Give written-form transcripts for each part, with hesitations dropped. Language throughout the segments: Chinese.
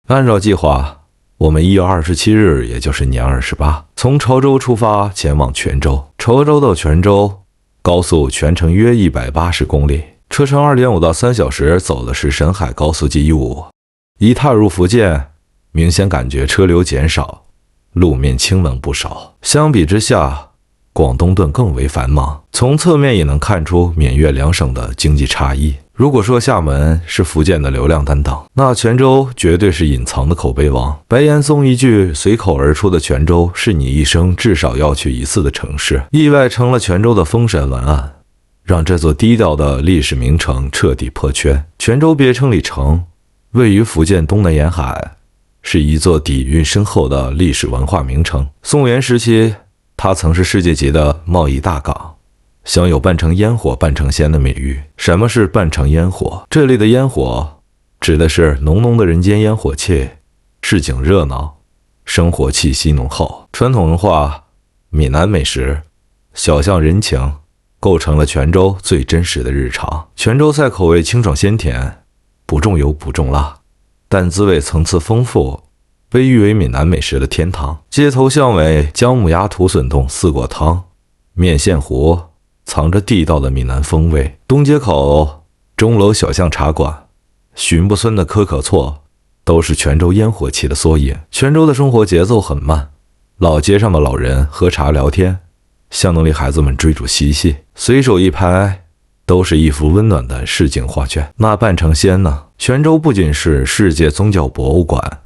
按照计划，我们1月27日，也就是年28，从潮州出发前往泉州。潮州到泉州，高速全程约180公里，车程2.5到3小时，走的是沈海高速 G15。一踏入福建，明显感觉车流减少，路面清冷不少。相比之下，广东段更为繁忙，从侧面也能看出闽粤两省的经济差异。如果说厦门是福建的流量担当，那泉州绝对是隐藏的口碑王。白岩松一句随口而出的泉州是你一生至少要去一次的城市，意外成了泉州的封神文案，让这座低调的历史名城彻底破圈。泉州别称里城，位于福建东南沿海，是一座底蕴深厚的历史文化名城。宋元时期，它曾是世界级的贸易大港，享有半城烟火半城鲜的美誉。什么是半城烟火？这里的烟火指的是浓浓的人间烟火气，市井热闹，生活气息浓厚。传统文化、闽南美食、小巷人情，构成了泉州最真实的日常。泉州菜口味清爽鲜甜，不重油不重辣，但滋味层次丰富，被誉为闽南美食的天堂。街头巷尾姜母鸭、土笋冻、四果汤、面线糊，藏着地道的闽南风味。东街口钟楼小巷茶馆、寻不村的可可错，都是泉州烟火气的缩影。泉州的生活节奏很慢，老街上的老人喝茶聊天，巷弄里孩子们追逐嬉戏，随手一拍都是一幅温暖的市井画卷。那半城鲜呢？泉州不仅是世界宗教博物馆，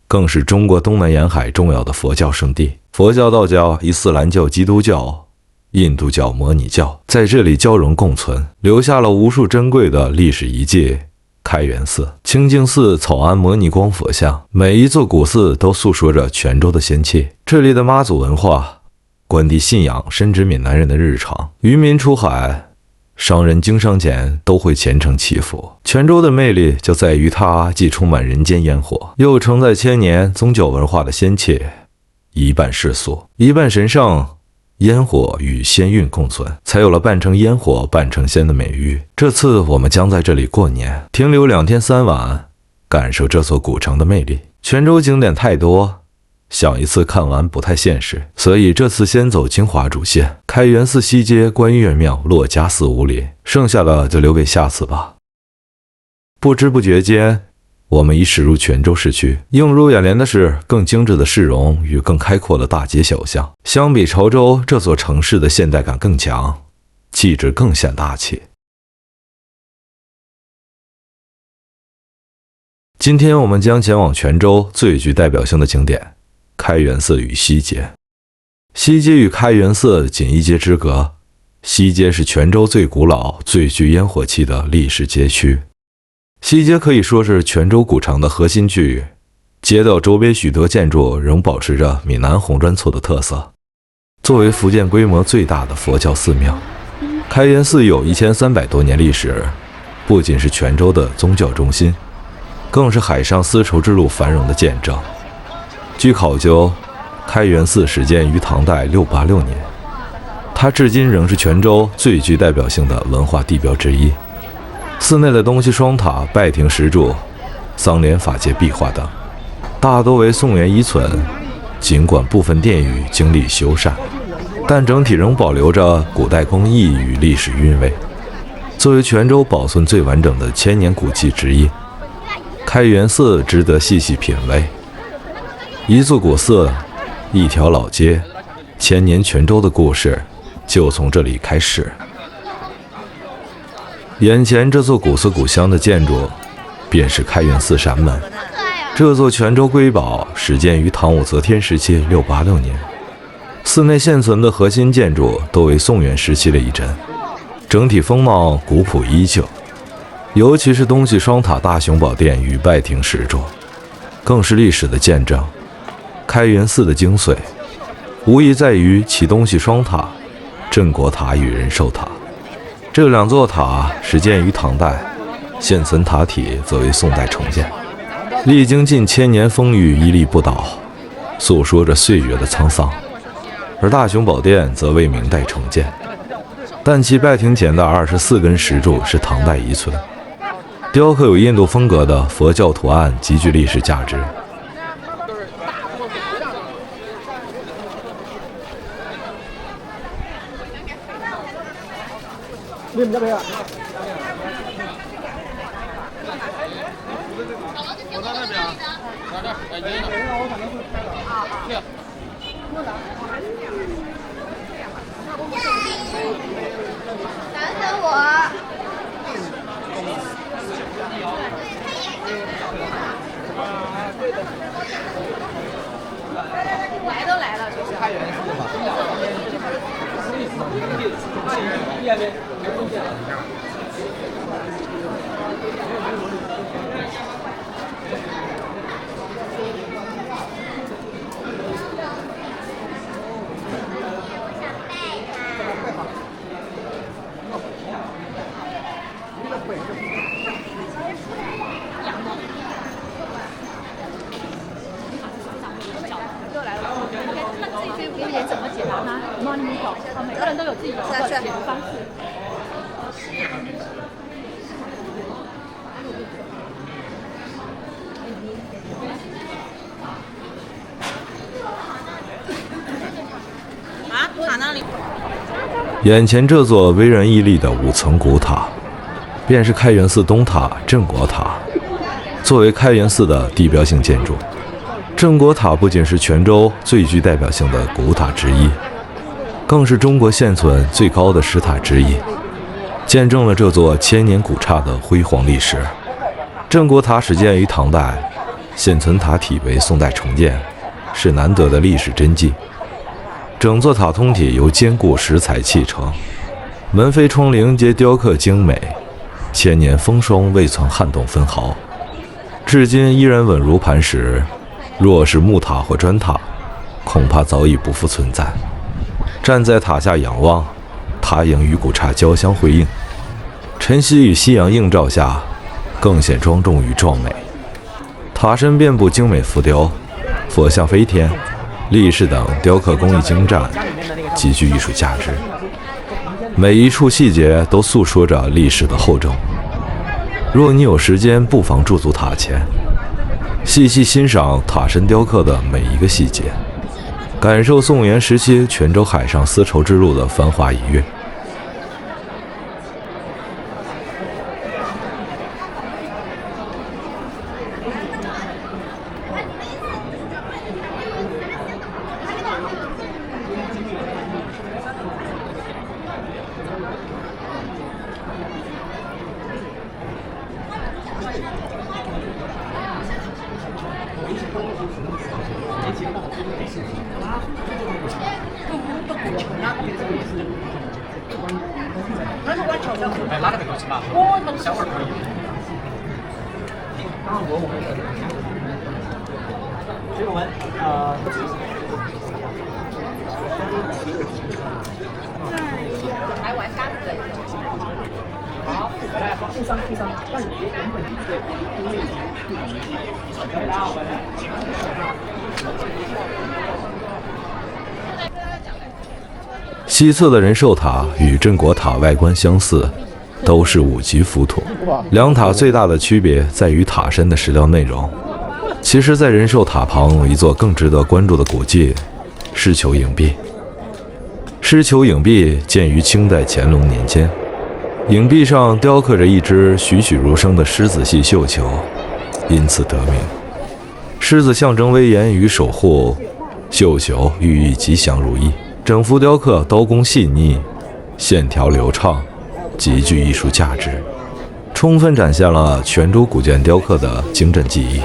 更是中国东南沿海重要的佛教圣地。佛教、道教、伊斯兰教、基督教、印度教、摩尼教在这里交融共存，留下了无数珍贵的历史遗迹。开元寺、清净寺、草庵摩尼光佛像，每一座古寺都诉说着泉州的仙气。这里的妈祖文化、关帝信仰深植闽南人的日常。渔民出海，商人经商前都会虔诚祈福。泉州的魅力就在于它既充满人间烟火，又承载千年宗教文化的仙气，一半世俗，一半神圣。烟火与仙韵共存，才有了半城烟火半城鲜的美誉。这次我们将在这里过年，停留2天3晚，感受这座古城的魅力。泉州景点太多，想一次看完不太现实，所以这次先走精华主线，开元寺西街、观月庙、珞珈寺5里，剩下的就留给下次吧。不知不觉间，我们已驶入泉州市区，映入眼帘的是更精致的市容与更开阔的大街小巷。相比潮州，这座城市的现代感更强，气质更显大气。今天我们将前往泉州最具代表性的景点开元寺与西街。西街与开元寺仅一街之隔，西街是泉州最古老、最具烟火气的历史街区。西街可以说是泉州古城的核心区域，街道周边许多建筑仍保持着闽南红砖厝的特色。作为福建规模最大的佛教寺庙，开元寺有1300多年历史，不仅是泉州的宗教中心，更是海上丝绸之路繁荣的见证。据考究，开元寺始建于唐代686年，它至今仍是泉州最具代表性的文化地标之一。寺内的东西双塔、拜亭石柱、桑莲法界壁画等，大多为宋元遗存。尽管部分殿宇经历修缮，但整体仍保留着古代工艺与历史韵味。作为泉州保存最完整的千年古迹之一，开元寺值得细细品味。一座古寺，一条老街，千年泉州的故事就从这里开始。眼前这座古色古香的建筑，便是开元寺山门。这座泉州瑰宝始建于唐武则天时期686年，寺内现存的核心建筑都为宋元时期的遗址，整体风貌古朴依旧。尤其是东西双塔大雄宝殿与拜亭石柱，更是历史的见证。开元寺的精髓，无疑在于其东西双塔、镇国塔与仁寿塔。这两座塔始建于唐代，现存塔体则为宋代重建，历经近千年风雨屹立不倒，诉说着岁月的沧桑。而大雄宝殿则为明代重建，但其拜亭前的24根石柱是唐代遗存。雕刻有印度风格的佛教图案，极具历史价值。来都来了，就是开元素嘛。给你怎么解答呢？帮你们找，每个人都有自己的解读方式。啊，塔那里。眼前这座巍然屹立的5层古塔，便是开元寺东塔镇国塔。作为开元寺的地标性建筑，镇国塔不仅是泉州最具代表性的古塔之一，更是中国现存最高的石塔之一，见证了这座千年古刹的辉煌历史。镇国塔始建于唐代，现存塔体为宋代重建，是难得的历史真迹。整座塔通体由坚固石材砌成，门扉窗棂皆雕刻精美，千年风霜未曾撼动分毫，至今依然稳如磐石。若是木塔或砖塔，恐怕早已不复存在。站在塔下仰望，塔影与古刹交相辉映，晨曦与夕阳映照下，更显庄重与壮美。塔身遍布精美浮雕，佛像飞天、力士等雕刻工艺精湛，极具艺术价值。每一处细节都诉说着历史的厚重。若你有时间，不妨驻足塔前，细细欣赏塔身雕刻的每一个细节，感受宋元时期泉州海上丝绸之路的繁华一跃。哎，哪个能够吃嘛？我小碗可以。水果文，来玩沙子。好，来，附上，让你原本西侧的仁寿塔与镇国塔外观相似，都是5级浮土。两塔最大的区别在于塔身的石料内容。其实，在仁寿塔旁有一座更值得关注的古迹——狮球影壁。狮球影壁建于清代乾隆年间，影壁上雕刻着一只栩栩如生的狮子系绣球，因此得名。狮子象征威严与守护，绣球寓意吉祥如意。整幅雕刻刀工细腻，线条流畅，极具艺术价值，充分展现了泉州古建雕刻的精湛技艺。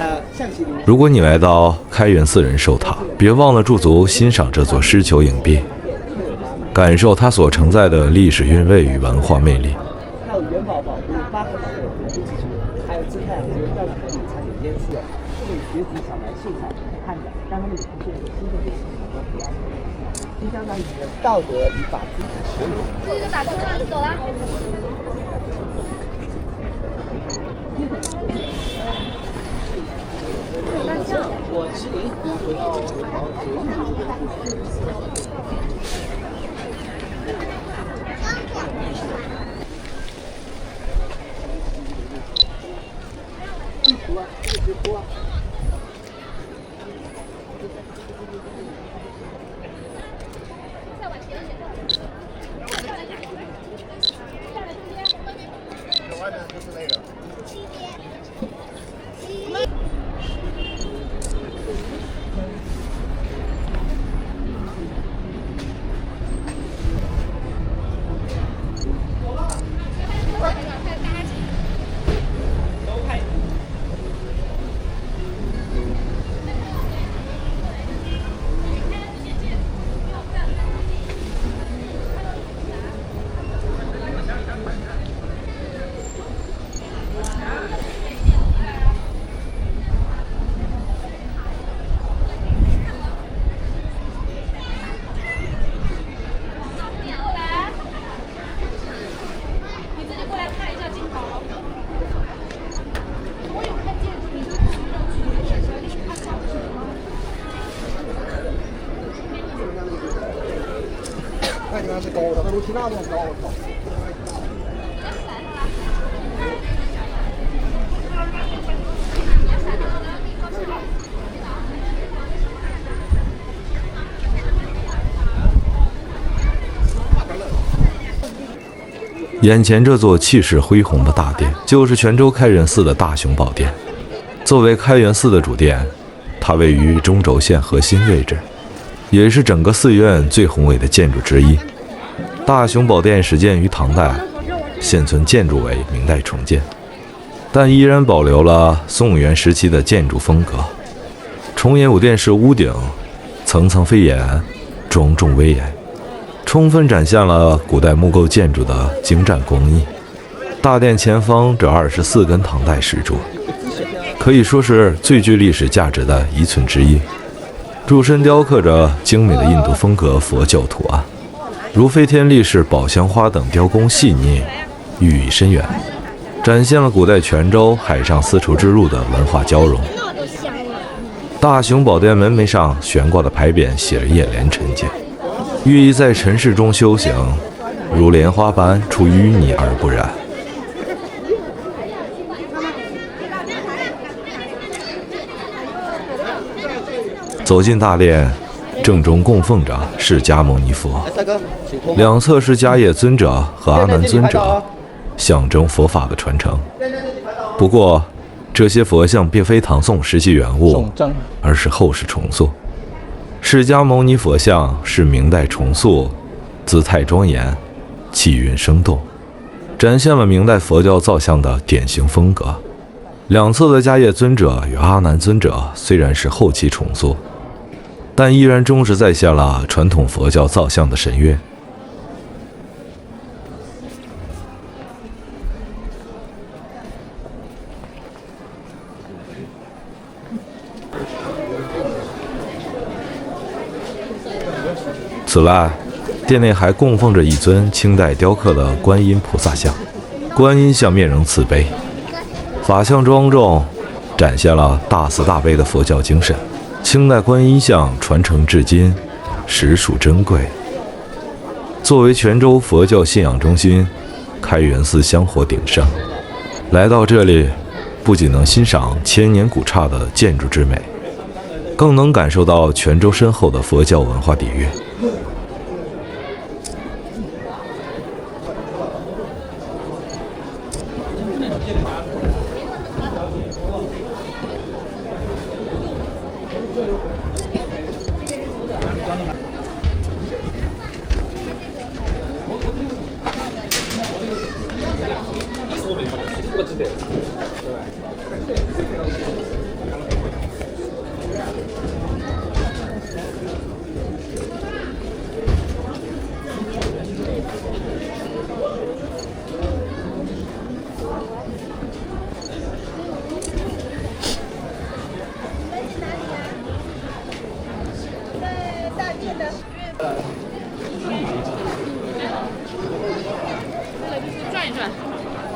如果你来到开元寺仁寿塔，别忘了驻足欣赏这座狮球影壁，感受它所承载的历史韵味与文化魅力。还有元宝保护8个保护的还有姿态和调查可以参与监视，为学习小白秀才看着，让他们有出现一个新的历史和图案，就相当于道德与法治的实流。这个打车了，走了。我吃零，我要是高的，那楼梯那种高，我操！眼前这座气势恢宏的大殿，就是泉州开元寺的大雄宝殿。作为开元寺的主殿，它位于中轴线核心位置，也是整个寺院最宏伟的建筑之一。大雄宝殿始建于唐代，现存建筑为明代重建，但依然保留了宋元时期的建筑风格。重檐五殿式屋顶层层飞檐，庄重威严，充分展现了古代木构建筑的精湛工艺。大殿前方这24根唐代石柱，可以说是最具历史价值的遗存之一。柱身雕刻着精美的印度风格佛教图案，如飞天力士、宝香花等雕工细腻，寓意深远，展现了古代泉州海上丝绸之路的文化交融。大雄宝殿门楣上悬挂的牌匾写着“叶莲辰戒”，寓意在尘世中修行，如莲花般出淤泥而不染。走进大殿，正中供奉着释迦牟尼佛，两侧是迦叶尊者和阿难尊者，象征佛法的传承。不过，这些佛像并非唐宋时期原物，而是后世重塑。释迦牟尼佛像是明代重塑，姿态庄严，气韵生动，展现了明代佛教造像的典型风格。两侧的迦叶尊者与阿难尊者虽然是后期重塑，但依然忠实再现了传统佛教造像的神韵。此外，殿内还供奉着一尊清代雕刻的观音菩萨像，观音像面容慈悲，法相庄重，展现了大慈大悲的佛教精神。清代观音像传承至今，实属珍贵。作为泉州佛教信仰中心，开元寺香火鼎盛，来到这里，不仅能欣赏千年古刹的建筑之美，更能感受到泉州深厚的佛教文化底蕴。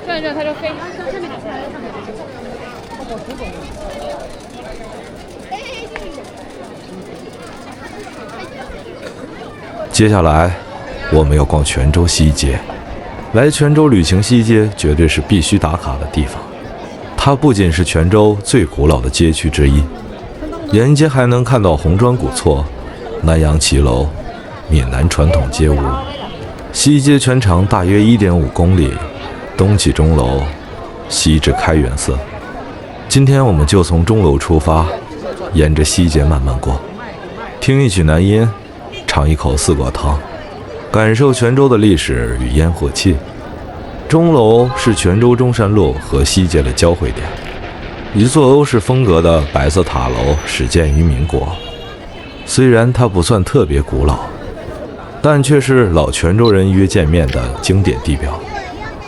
转一转它就飞。接下来，我们要逛泉州西街。来泉州旅行西街绝对是必须打卡的地方。它不仅是泉州最古老的街区之一，沿街还能看到红砖古厝、南洋骑楼、闽南传统街屋。西街全长大约1.5公里，东起钟楼，西至开元寺。今天我们就从钟楼出发，沿着西街慢慢逛，听一曲南音，尝一口四果汤，感受泉州的历史与烟火气。钟楼是泉州中山路和西街的交汇点，一座欧式风格的白色塔楼始建于民国。虽然它不算特别古老，但却是老泉州人约见面的经典地标。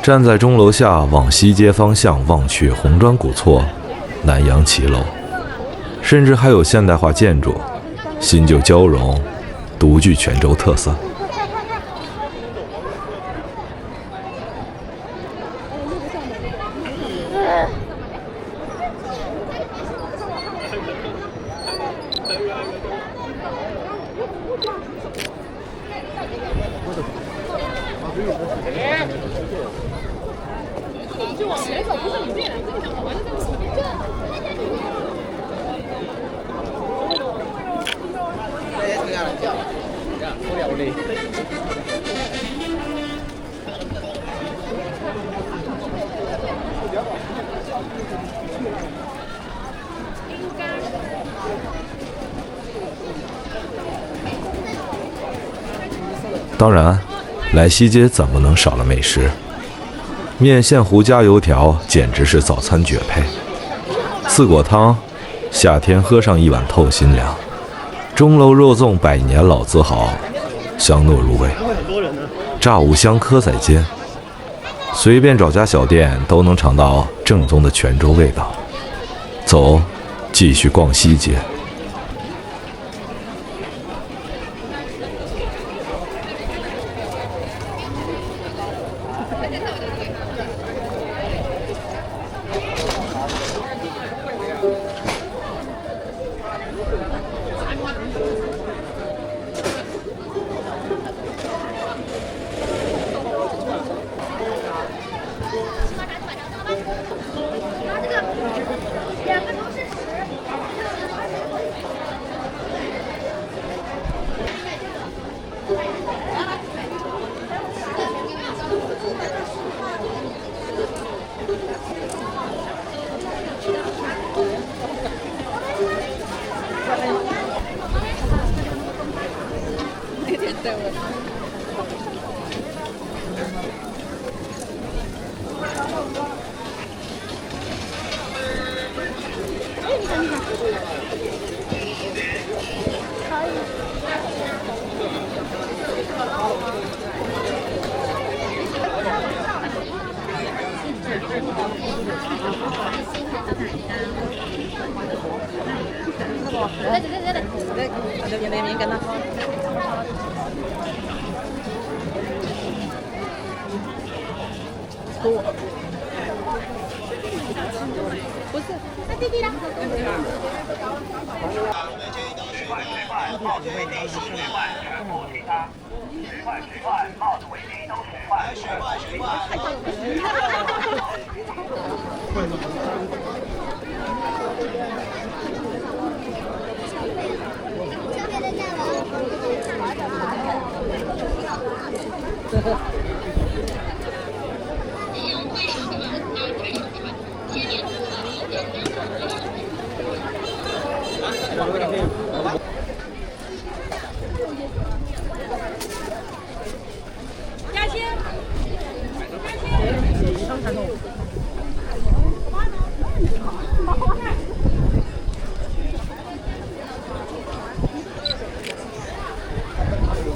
站在钟楼下往西街方向望去，红砖古厝、南洋骑楼，甚至还有现代化建筑，新旧交融，独具泉州特色。当然，来西街怎么能少了美食？面线糊加油条简直是早餐绝配。四果汤，夏天喝上一碗透心凉。钟楼肉粽百年老字号，香糯入味。炸五香蚵仔煎，随便找家小店都能尝到正宗的泉州味道。走，继续逛西街。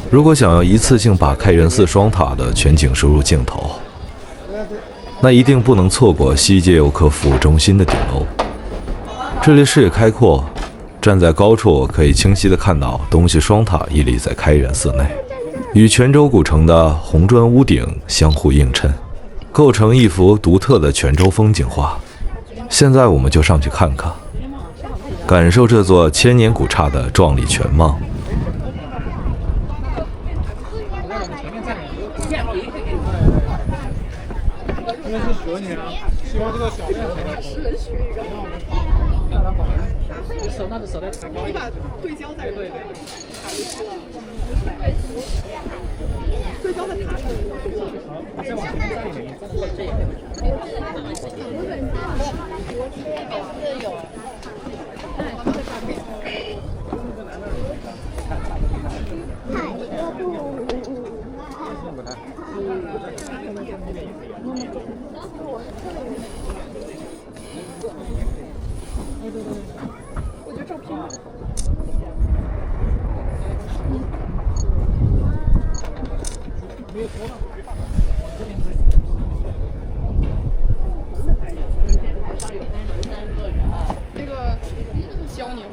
如果想要一次性把开元寺双塔的全景收入镜头，那一定不能错过西街游客服务中心的顶楼。这里视野开阔，站在高处可以清晰地看到东西双塔屹立在开元寺内，与泉州古城的红砖屋顶相互映衬，构成一幅独特的泉州风景画。现在我们就上去看看，感受这座千年古刹的壮丽全貌。希望这个小面手拿着手再抬高一点，对焦在对焦在塔上，再往前站一点，这也我觉得照片没有多了。那个教你。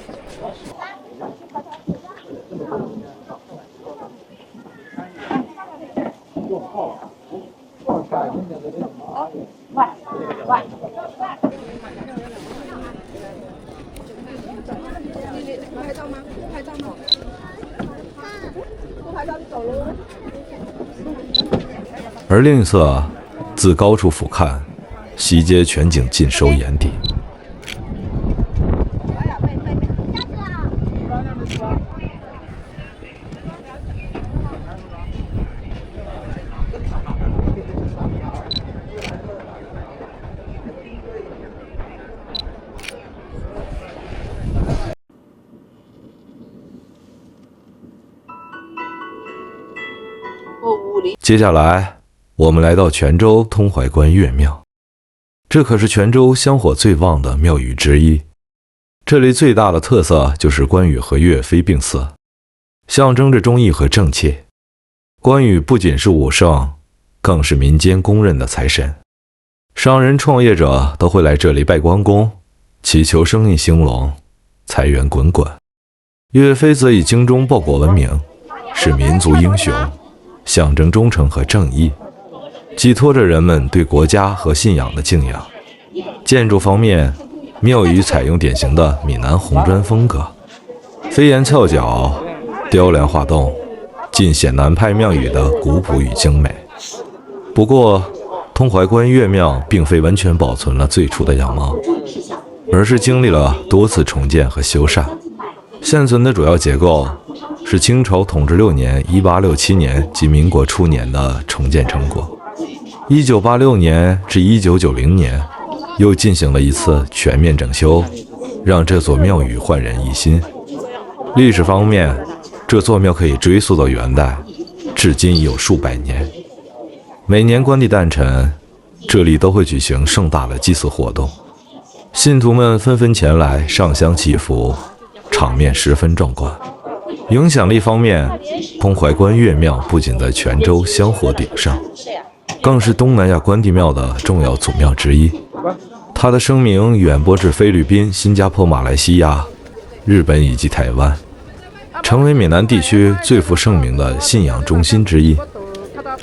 拍照吗？拍照吗？不拍照就走喽。而另一侧，自高处俯瞰，西街全景尽收眼底。接下来，我们来到泉州通怀关岳庙，这可是泉州香火最旺的庙宇之一。这里最大的特色就是关羽和岳飞并祀，象征着忠义和正气。关羽不仅是武圣，更是民间公认的财神。商人创业者都会来这里拜关公，祈求生意兴隆，财源滚滚。岳飞则以精忠报国闻名，是民族英雄，象征忠诚和正义，寄托着人们对国家和信仰的敬仰。建筑方面，庙宇采用典型的闽南红砖风格，飞檐翘角、雕梁画栋，尽显南派庙宇的古朴与精美。不过，通怀关岳庙并非完全保存了最初的样貌，而是经历了多次重建和修缮。现存的主要结构是清朝统治6年1867年及民国初年的重建成果。1986年至1990年又进行了一次全面整修，让这座庙宇焕然一新。历史方面，这座庙可以追溯到元代，至今已有数百年。每年关帝诞辰，这里都会举行盛大的祭祀活动，信徒们纷纷前来上香祈福，场面十分壮观。影响力方面，通怀关岳庙不仅在泉州香火鼎盛，更是东南亚关帝庙的重要祖庙之一。它的声名远播至菲律宾、新加坡、马来西亚、日本以及台湾，成为闽南地区最负盛名的信仰中心之一。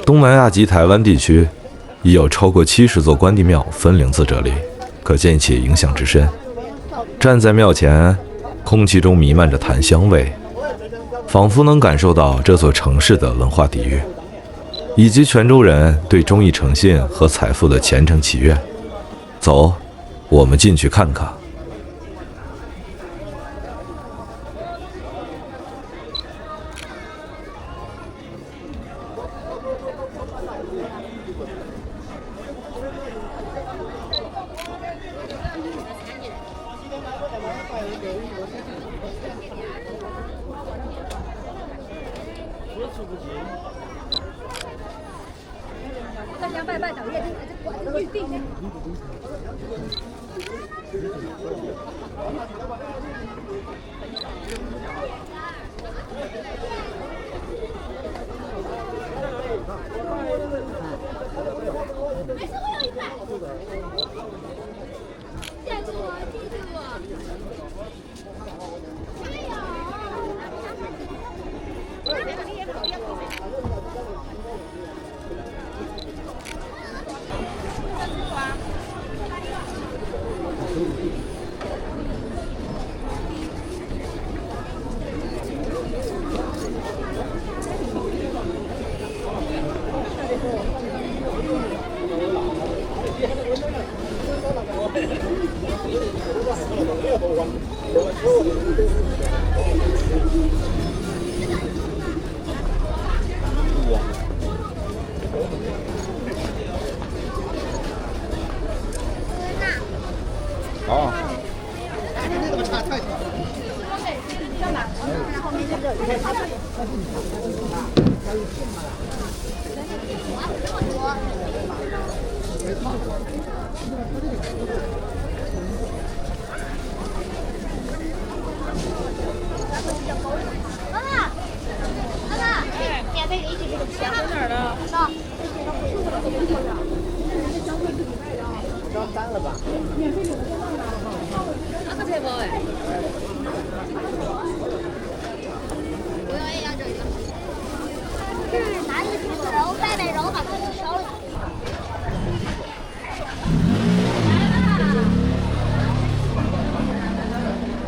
东南亚及台湾地区已有超过70座关帝庙分灵自这里，可见其影响之深。站在庙前，空气中弥漫着檀香味，仿佛能感受到这座城市的文化底蕴，以及泉州人对忠义诚信和财富的虔诚祈愿。走，我们进去看看。大家拜拜，找月经，这管预定。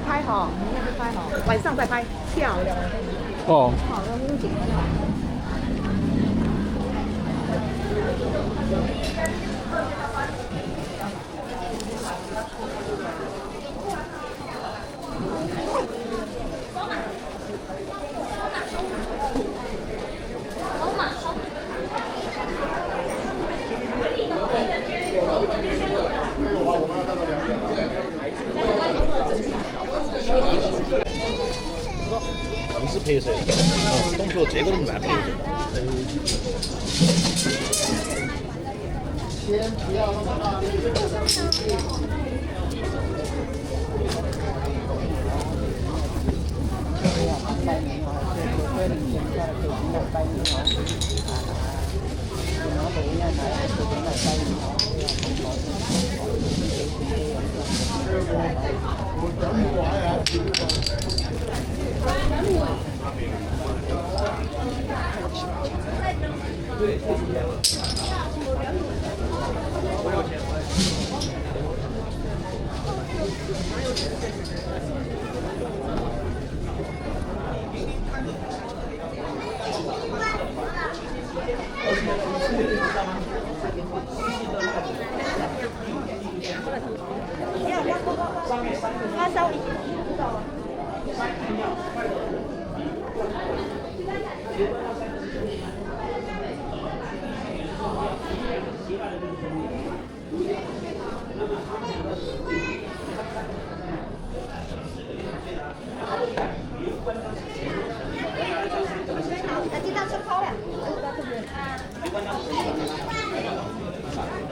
拍好，明天就拍好，晚上再拍，漂亮。哦。好的，风景。不是拍摄的，动作这个都蛮拍摄的。先不要那么大。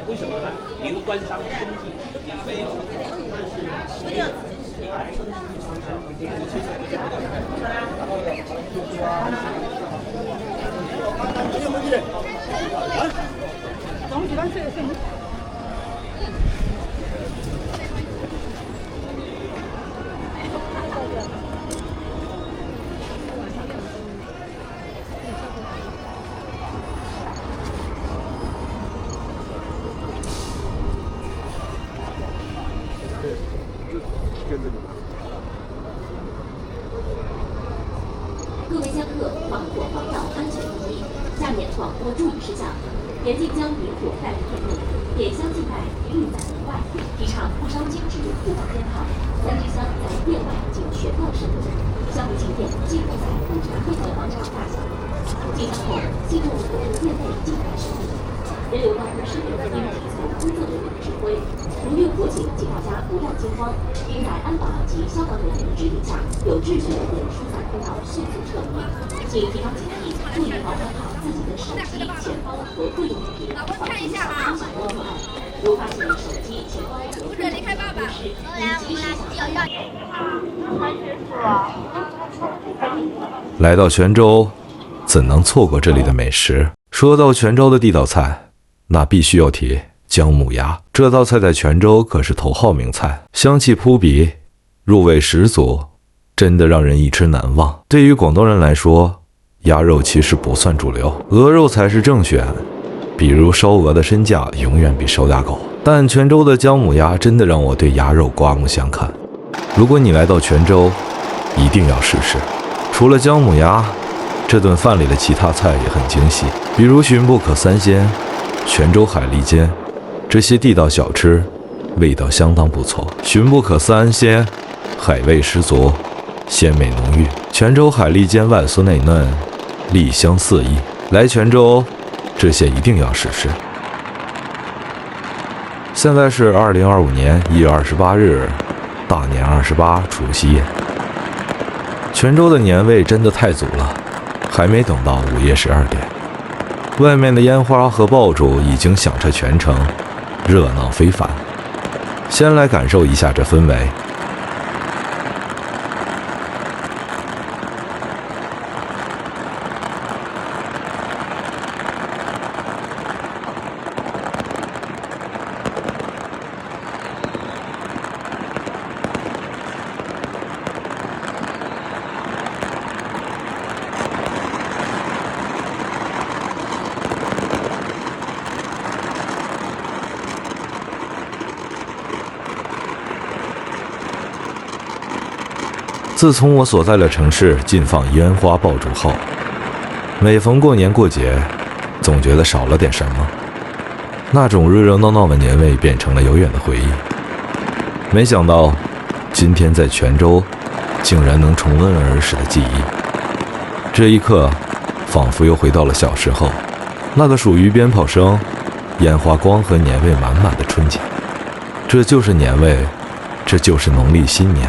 为什么呢？一个官商兄弟。各位香客，防火防盗，安全第一。下面广播注意事项：严禁将明火带入店内，点香敬拜一律在门外，提倡不烧精致不放鞭炮，3支香在店外仅全部使用。香炉祭奠禁不在古城会馆广场大小。进香后，信众可入店内敬拜神明。人流高峰时，应听从工作人员指挥。如遇火警，请大家不要惊慌，应在安保及消防人员的指引下，有秩序地疏散通道，迅速撤离。请提高警惕，注意保管好自己的手机、钱包和贵重物品，防止小偷小摸作案。如发现手机、钱包和贵重物品丢失，应及时向来到泉州，怎能错过这里的美食？说到泉州的地道菜，那必须要提姜母鸭。这道菜在泉州可是头号名菜，香气扑鼻，入味十足，真的让人一吃难忘。对于广东人来说，鸭肉其实不算主流，鹅肉才是正选。比如烧鹅的身价永远比烧鸭高，但泉州的姜母鸭真的让我对鸭肉刮目相看。如果你来到泉州，一定要试试。除了姜母鸭，这顿饭里的其他菜也很惊喜，比如寻不可三鲜、泉州海蛎煎，这些地道小吃味道相当不错。寻不可三鲜，海味十足，鲜美浓郁。泉州海蛎煎外酥内嫩，栗香四溢。来泉州，这些一定要试试。现在是2025年1月28日，大年28除夕夜。泉州的年味真的太足了，还没等到午夜12点，外面的烟花和爆竹已经响彻全城，热闹非凡。先来感受一下这氛围。自从我所在的城市禁放烟花爆竹后，每逢过年过节，总觉得少了点什么。那种热热闹闹的年味变成了遥远的回忆。没想到，今天在泉州，竟然能重温儿时的记忆。这一刻，仿佛又回到了小时候，那个属于鞭炮声、烟花光和年味满满的春节。这就是年味，这就是农历新年。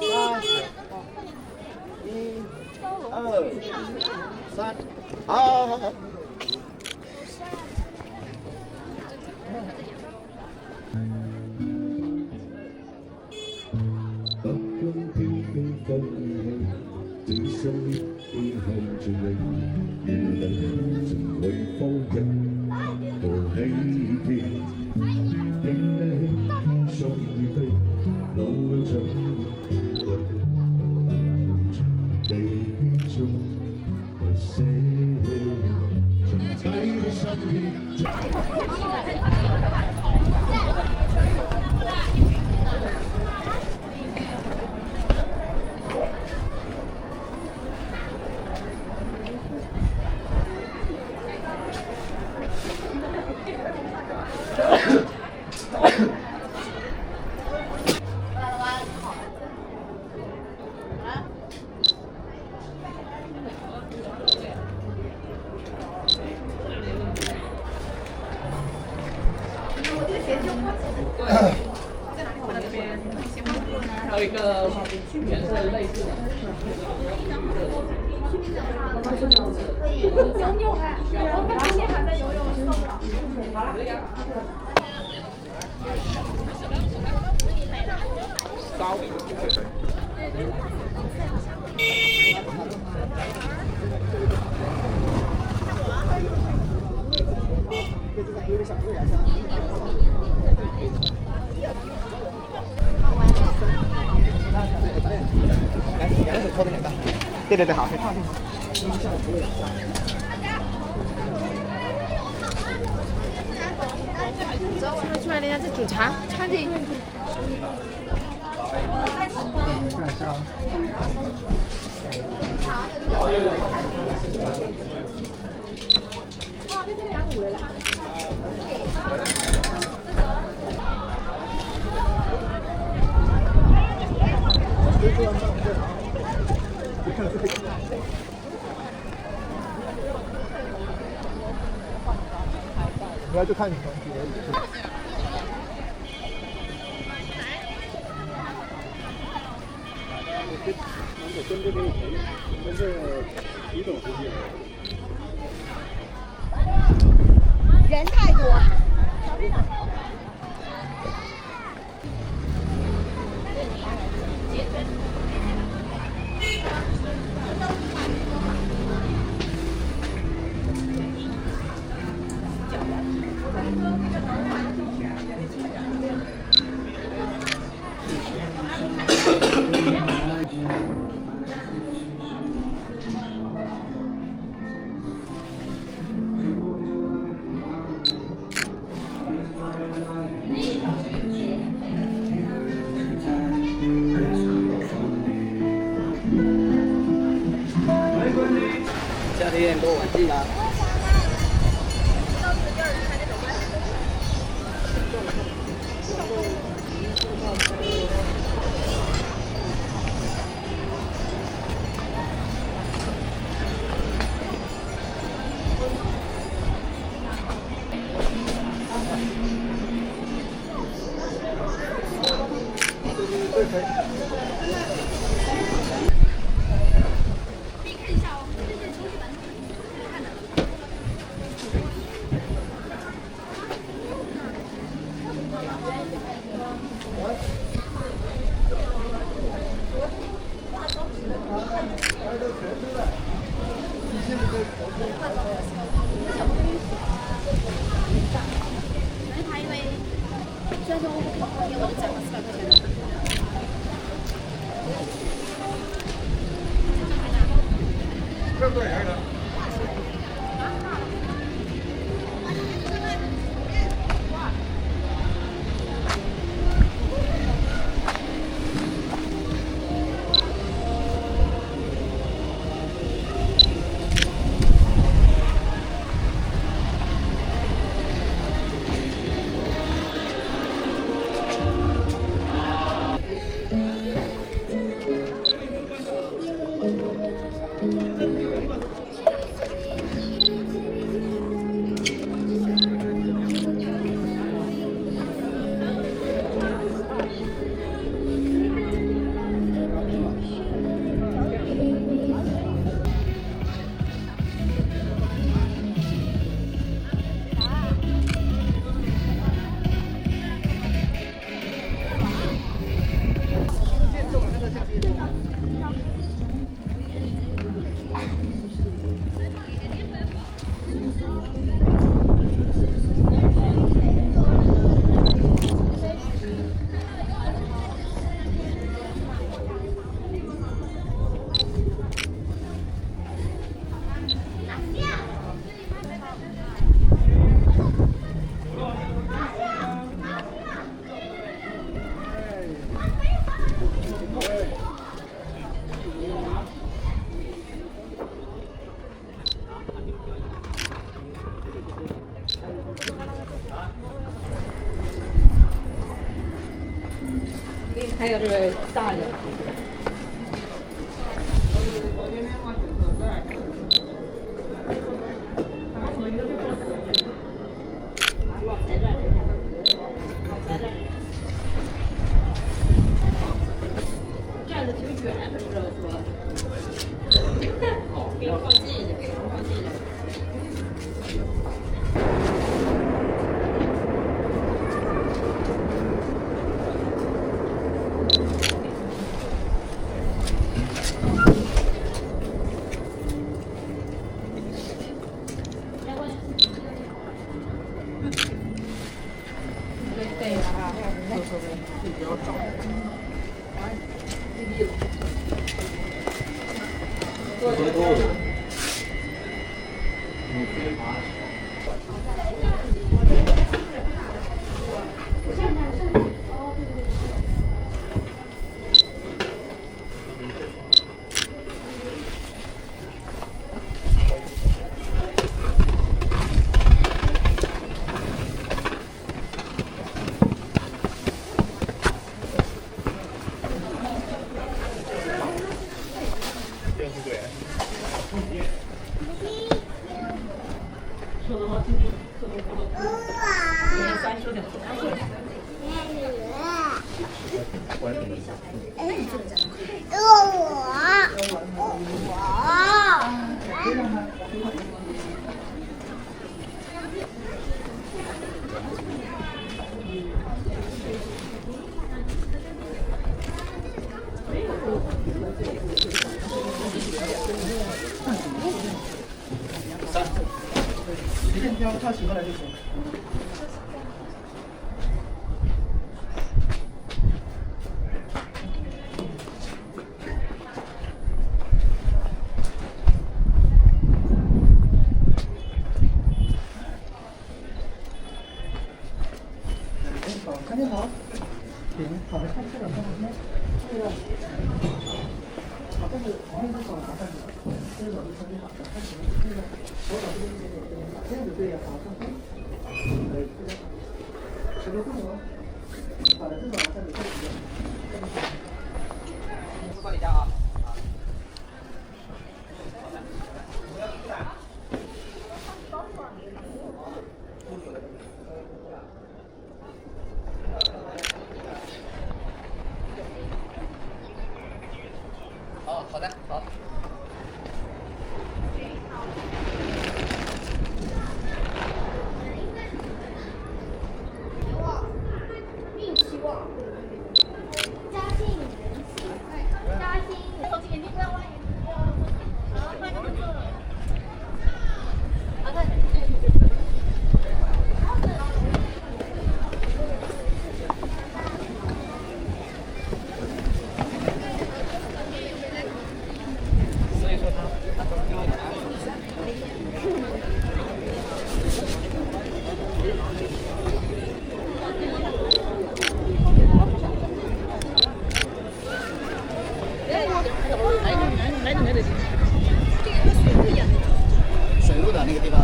3、2、3，好。正想以後盡力，原能成為放人和欺騙，應你上而飛，路向長地中不捨，盡體的心意。还有一个颜色类似的。游泳哎，我看今天还在游泳，受不了。高。对对对，好，出来，人家在煮茶，看这。主要就看你团体而已。跟这边跟这李总出去。人太多。夏天多晚进啊。还有这个大的。站的挺远，不知道说。给我放近一点，给我放近一点。跳起过来就行。好，看见好，行，好的，看这个，看这边，这个，好，但是旁边这手麻烦你，这个手是特别好的，看前面这个手掌这边一点点，这样就对了，好，上飞，可以，这个，手都动了，好的，这手往上你看几遍，帮你加啊。好的，好。并期望加薪人气，加薪，手机眼睛不要歪眼睛。好，快点做。好的。水路的那个地方。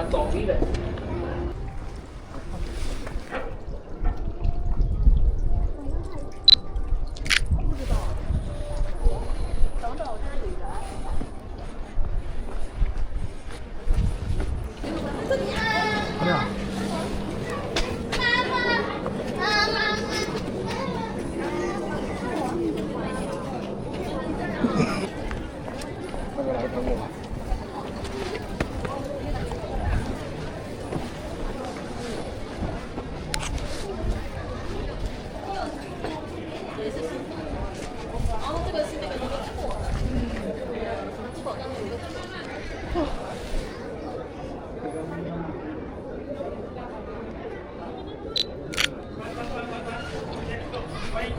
走一点。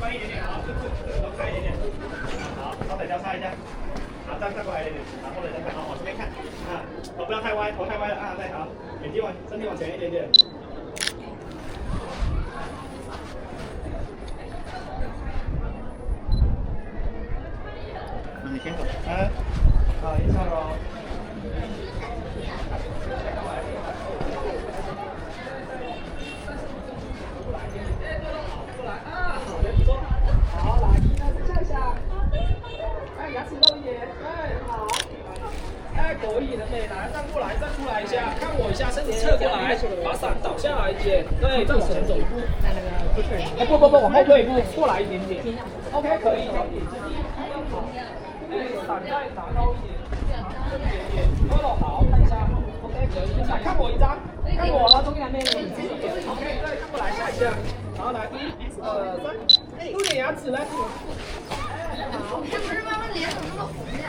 快一点点啊，都开一点点。好，稍等交叉一下。好，再过来一点点，然后呢再看，好，往这边看啊，头不要太歪，头太歪了啊，再好，眼睛身体往前一点点。你先走。好，一下喽。好，来，站一下。哎，牙齿露一点。哎，好。哎，可以的，美，来，站过来，站出来一下，看我一下，身体侧过来，把伞倒下来一点。对，再往前走一步。哎，不，往后退一步，过来一点点。OK， 可以，好。哎，伞再拿高一点，拿高一点点。好，看一下。OK，可以。子来。这不是妈妈脸怎么那么红呀？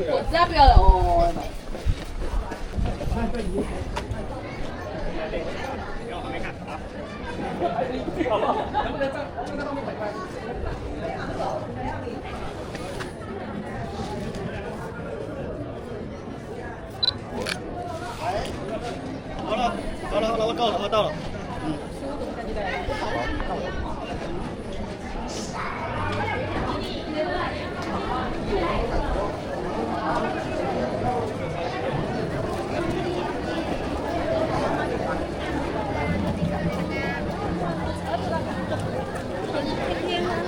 我再不要了哦。我还没看啊。能不能在后面摆拍？好了，我到了。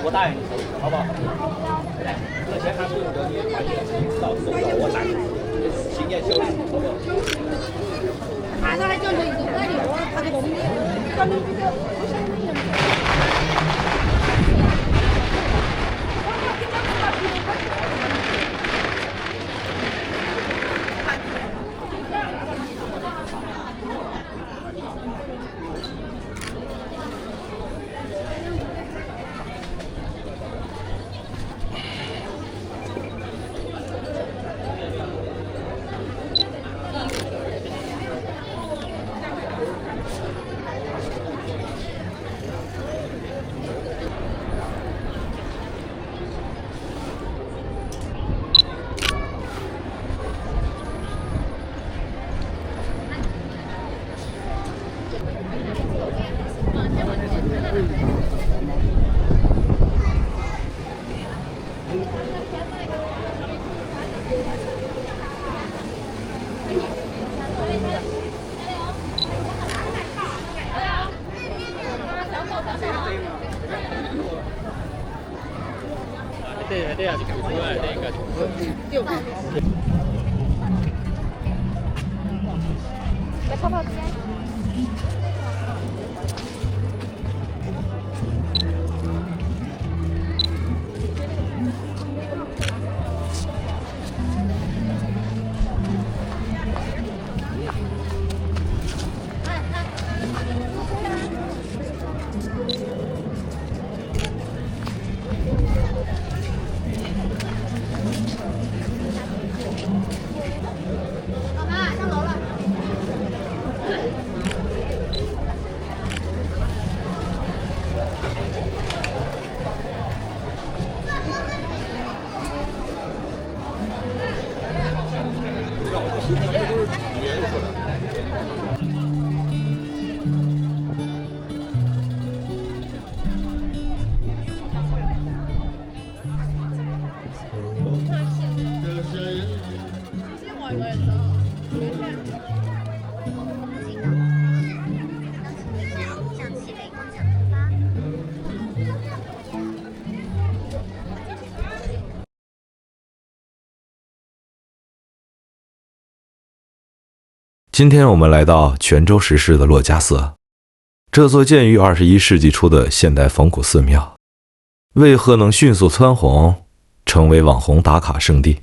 我答应你，好不好？这钱还不用得你到手到我拿，经验效率，好不好？他还叫你一个快点，他给我们他们这个不是那个。对啊，就吐出来那个。来泡泡边。今天我们来到泉州石狮的珞珈寺，这座建于21世纪初的现代仿古寺庙，为何能迅速蹿红，成为网红打卡圣地？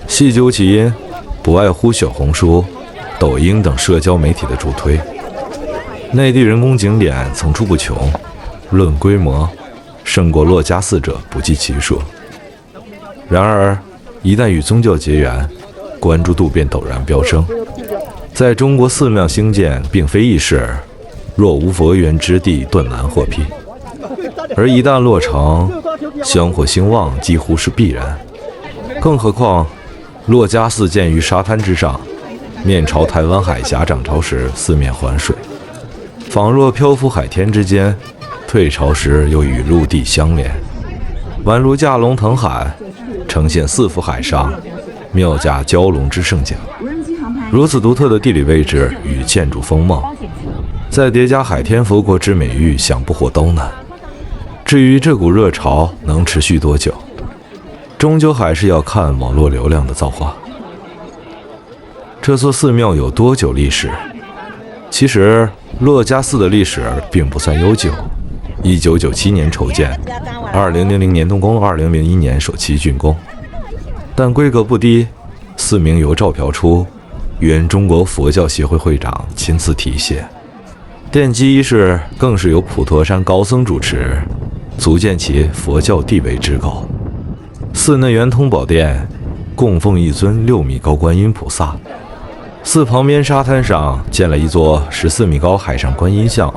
细究其因，不外乎小红书、抖音等社交媒体的助推。内地人工景点层出不穷，论规模，胜过珞珈寺者不计其数。然而，一旦与宗教结缘，关注度便陡然飙升。在中国，寺庙兴建并非易事，若无佛缘之地，顿难获批。而一旦落成，香火兴旺几乎是必然。更何况，珞珈寺建于沙滩之上，面朝台湾海峡，涨潮时四面环水，仿若漂浮海天之间；退潮时又与陆地相连，宛如架龙腾海，呈现四幅海上庙架蛟龙之盛景。如此独特的地理位置与建筑风貌，再叠加海天佛国之美誉，想不火都难。至于这股热潮能持续多久，终究还是要看网络流量的造化。这座寺庙有多久历史？其实珞珈寺的历史并不算悠久，1997年筹建，2000年动工，2001年首期竣工，但规格不低。寺名由赵朴初，原中国佛教协会会长亲自题写，奠基仪式更是由普陀山高僧主持，足见其佛教地位之高。寺内圆通宝殿供奉一尊6米高观音菩萨，寺旁边沙滩上建了一座14米高海上观音像，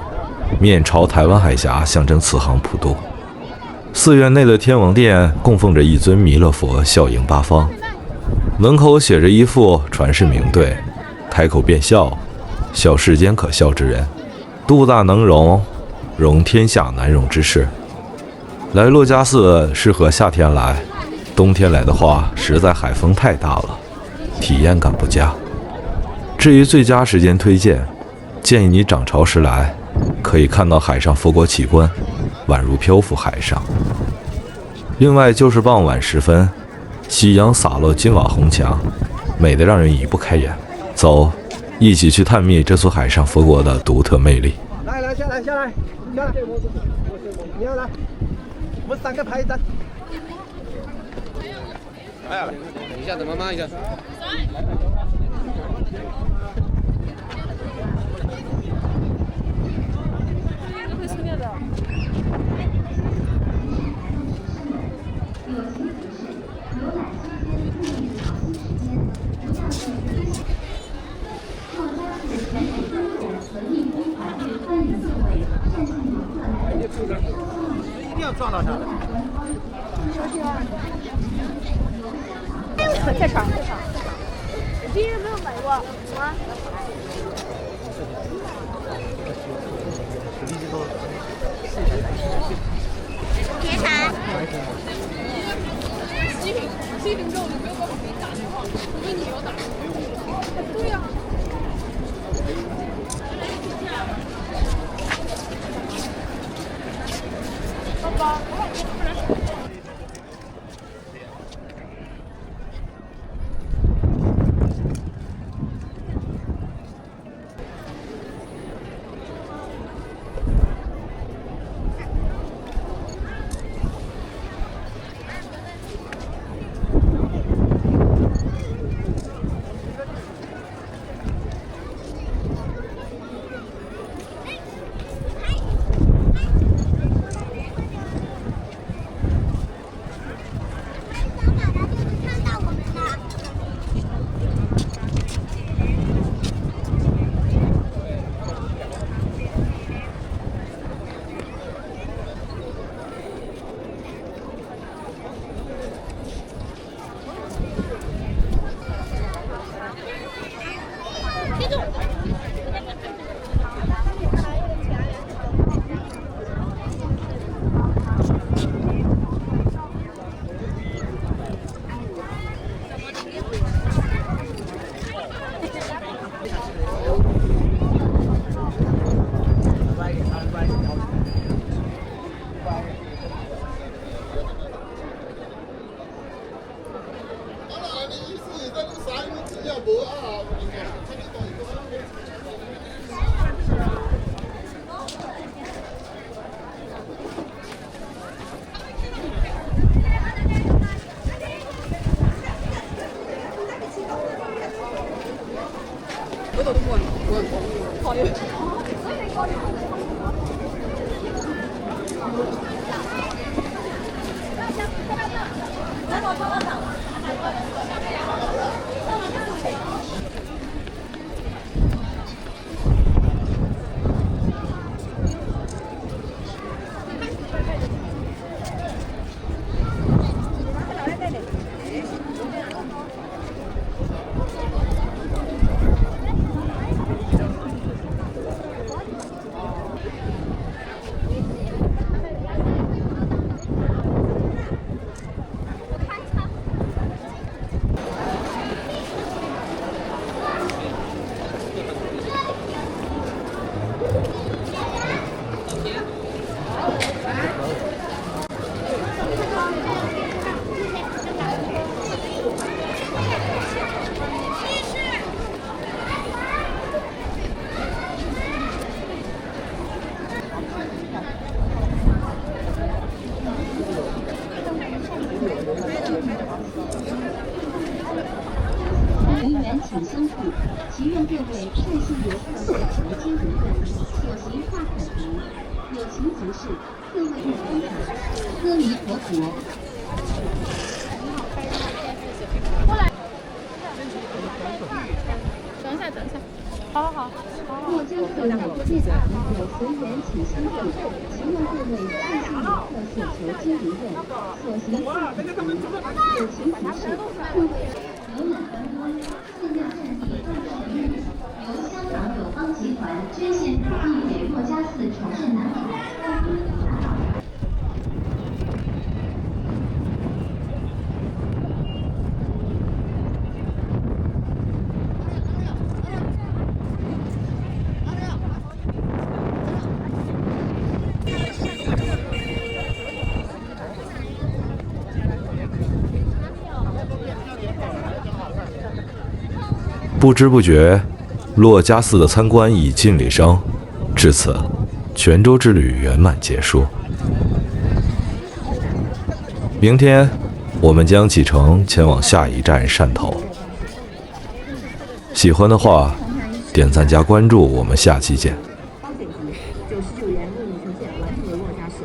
面朝台湾海峡，象征慈航普渡。寺院内的天王殿供奉着一尊弥勒佛，笑迎八方，门口写着一副传世名对：开口便笑，笑世间可笑之人，肚大能容，容天下难容之事。来珞珈寺适合夏天来，冬天来的话，实在海风太大了，体验感不佳。至于最佳时间推荐，建议你涨潮时来，可以看到海上佛国奇观，宛如漂浮海上。另外就是傍晚时分，夕阳洒落金瓦红墙，美得让人移不开眼。走，一起去探秘这座海上佛国的独特魅力。来，下来，你要来，我们3个拍一张。哎呀，等一下，等妈妈一下。一定要撞到它的。太长。第一人没有买过啊？别啥？西平之后就没有办法给你打电话，因为你有打。对呀。爸爸。请相互，祈愿各位率性游客及金主们有形化可图，有情即事。阿弥陀佛。等一下，等一下。好。若将会内借款有随缘起心动，请用各位自信旅客所求经营任所行事有情提示，各位游览当中，寺庙占地20余亩，由香港友邦集团捐献土地给若家寺重振南海。不知不觉，珞珈寺的参观已尽礼声，至此，泉州之旅圆满结束。明天，我们将启程前往下一站汕头。喜欢的话，点赞加关注，我们下期见。保险级，94元路易呈现完成了珞珈市。